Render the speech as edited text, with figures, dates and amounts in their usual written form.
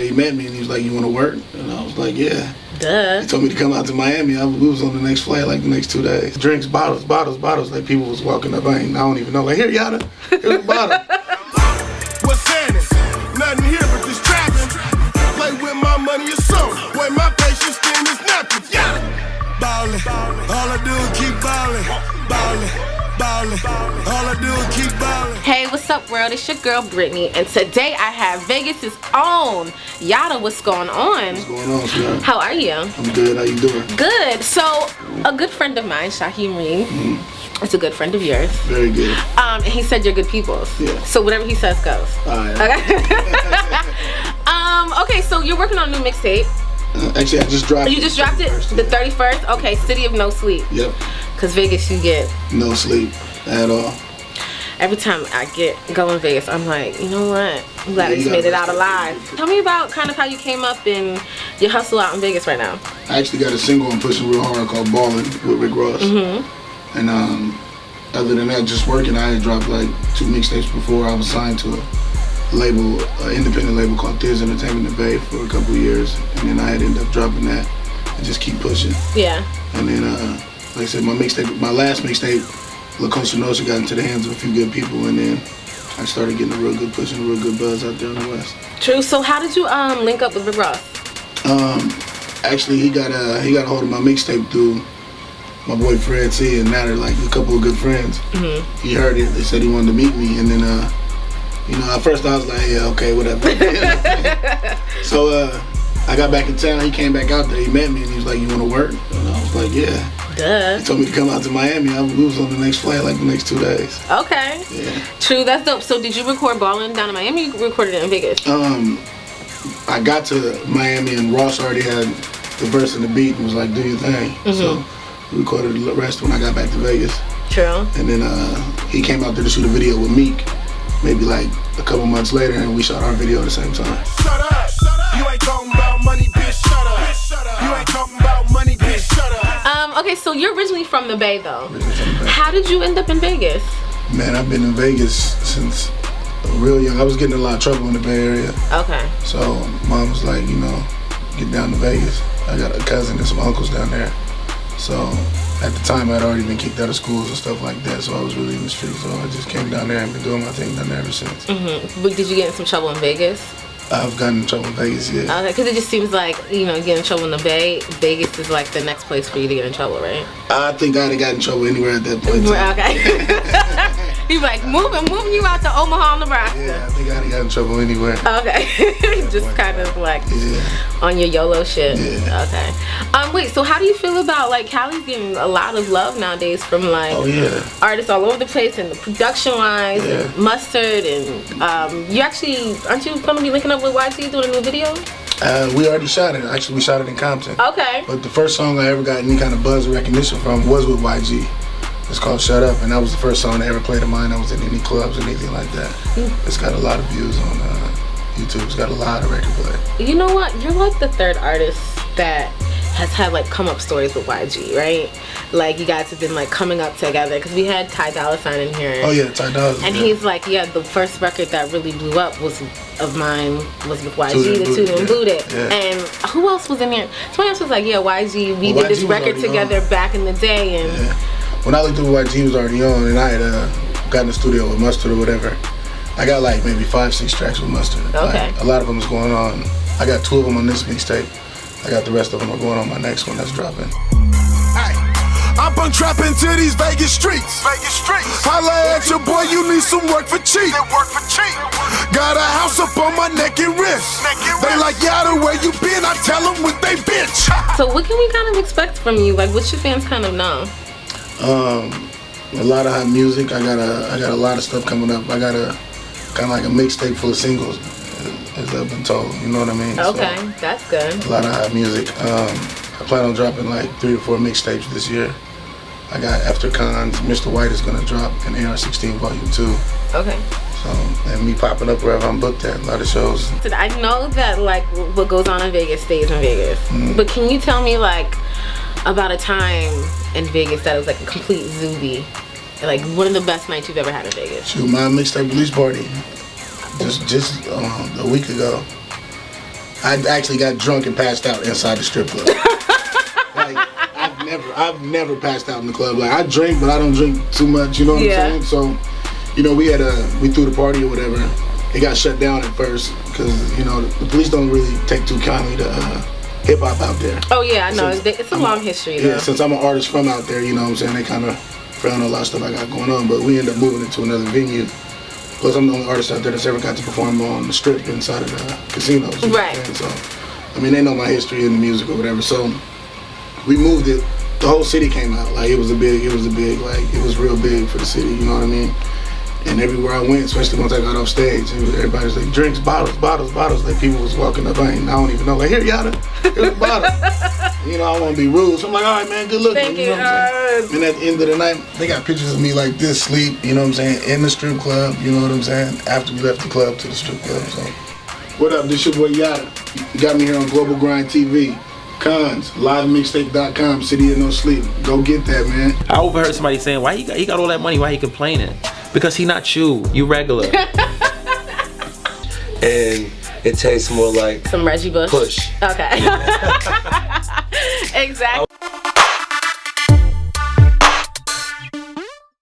He met me and he was like, "You want to work?" And I was like, "Yeah." Duh. He told me to come out to Miami. We was on the next flight like the next 2 days. Drinks, bottles. Like people was walking up. I don't even know. Like, here, Yowda, here's a bottle. What's happening? Nothing here but this trapping. Play with my money or something. Boy, my patience skin is nothing. Yowda. Ballin'. All I do is keep ballin'. Ballin'. All I do is keep ballin'. Hey, what's up, world? It's your girl Brittany, and today I have Vegas's own Yowda. What's going on? What's going on, sweetheart? How are you? I'm good. How you doing? Good. So, a good friend of mine, Shaheem Reed, it's a good friend of yours. Very good. And he said you're good people. Yeah. So whatever he says goes. All right. Okay. Okay. So you're working on a new mixtape. Actually, I just dropped it. You just dropped it? The 31st? Okay, City of No Sleep. Yep. Because Vegas, you get no sleep at all. Every time I go in Vegas, I'm like, you know what? I'm glad I just made it out alive. Tell me about kind of how you came up and your hustle out in Vegas right now. I actually got a single I'm pushing real hard called Ballin with Rick Ross. And other than that, just working. I had dropped like 2 mixtapes before. I was signed to a label, independent label called Thiz Entertainment in Bay for a couple of years, and then I had ended up dropping that and just keep pushing. Yeah. And then, like I said, my last mixtape, La Cosa Nostra, got into the hands of a few good people, and then I started getting a real good push and a real good buzz out there in the West. True. So how did you link up with Rick Ross? Actually, he got a hold of my mixtape through my boy Fred C, and now they're like a couple of good friends. He heard it. They said he wanted to meet me, and then you know, at first I was like, yeah, okay, whatever. So I got back in town. He came back out there. He met me and he was like, "You want to work?" And I was like, "Yeah." Duh. He told me to come out to Miami. We was on the next flight like the next 2 days. Okay. Yeah. True. That's dope. So did you record Ballin down in Miami? Or you recorded it in Vegas? I got to Miami and Ross already had the verse and the beat and was like, "Do your thing." So we recorded the rest when I got back to Vegas. True. And then he came out there to shoot a video with Meek. Maybe like a couple months later, and we shot our video at the same time. Shut up. You ain't talking about money, bitch. Shut up. You ain't talking about money, bitch. Shut up. Okay, so you're originally from the Bay, though. Originally from the Bay. How did you end up in Vegas? Man, I've been in Vegas since real young. I was getting in a lot of trouble in the Bay Area. Okay. So mom was like, you know, get down to Vegas. I got a cousin and some uncles down there. So at the time, I'd already been kicked out of schools and stuff like that, so I was really in the streets. So I just came down there and been doing my thing down there ever since. But did you get in some trouble in Vegas? I've gotten in trouble in Vegas, yeah. Okay, because it just seems like, you know, getting in trouble in the Bay, Vegas is like the next place for you to get in trouble, right? I think I'd have gotten in trouble anywhere at that point. Okay. He's like, moving you out to Omaha, Nebraska. Yeah, I think I'd have gotten in trouble anywhere. Okay. Just kind of like on your YOLO shit. Yeah. Okay. Wait, so how do you feel about like Cali's getting a lot of love nowadays from like artists all over the place, and the production wise and Mustard, and you actually, aren't you gonna be linking up with YG doing a new video? We already shot it. Actually, we shot it in Compton. Okay. But the first song I ever got any kind of buzz or recognition from was with YG. It's called Shut Up, and that was the first song I ever played of mine. I was in any clubs or anything like that. It's got a lot of views on YouTube. It's got a lot of record play. You know what? You're like the third artist that has had like come up stories with YG, right? Like you guys have been like coming up together, because we had Ty Dolla $ign in here. Oh yeah, Ty Dolla. And he's like, yeah, the first record that really blew up was with YG, the Toot and Boot It. Yeah. And who else was in here? Somebody else was like, yeah, YG, we did this record together back in the day. And when I looked at YG, he was already on, and I had got in the studio with Mustard or whatever. I got like maybe 5-6 tracks with Mustard. Okay. Like, a lot of them is going on. I got 2 of them on this mixtape. I got the rest of them are going on my next one that's dropping. Hey, I'm been trapping to these Vegas streets. Holla at your boy, you need some work for cheap. Got a house up on my neck and wrist. They like, Yowda, where you been? I tell them with they bitch. So what can we kind of expect from you? Like, what your fans kind of know? A lot of hot music. I got a lot of stuff coming up. I got a kind of like a mixtape full of singles, as I've been told. You know what I mean? Okay, so, that's good. A lot of hot music. I plan on dropping like 3 or 4 mixtapes this year. I got After Cons. Mr. White is gonna drop an AR-16 Volume 2. Okay. So, and me popping up wherever I'm booked at, a lot of shows. I know that like what goes on in Vegas stays in Vegas, but can you tell me like about a time in Vegas that was like a complete zoobie, like one of the best nights you've ever had in Vegas? Shoot, my mixtape release party just a week ago. I actually got drunk and passed out inside the strip club. Like, I've never passed out in the club. Like, I drink, but I don't drink too much, you know what I'm saying? So, you know, we threw the party or whatever. It got shut down at first because, you know, the police don't really take too kindly to hip hop out there. Oh yeah, I know. It's a long history though. Yeah, since I'm an artist from out there, you know what I'm saying, they kind of frown on a lot of stuff I got going on, but we ended up moving it to another venue. Plus, I'm the only artist out there that's ever got to perform on the strip inside of the casinos. Right. So, I mean, they know my history in the music or whatever. So, we moved it. The whole city came out. Like, it was real big for the city. You know what I mean? And everywhere I went, especially once I got off stage, everybody was like, drinks, bottles. Like, people was walking up. I don't even know. Like, here, Yowda, here's a bottle. You know, I want to be rude. So I'm like, all right, man, good looking. Thank you. Know what I'm saying? And at the end of the night, they got pictures of me like this, sleep, you know what I'm saying, in the strip club, you know what I'm saying, after we left the club to the strip club. So, what up, this your boy Yowda. You got me here on Global Grind TV. Cons, livemixtape.com, City of No Sleep. Go get that, man. I overheard somebody saying, why he got all that money, why he complaining? Because he not you regular. And it tastes more like some Reggie Bush. Push. Okay. Exactly.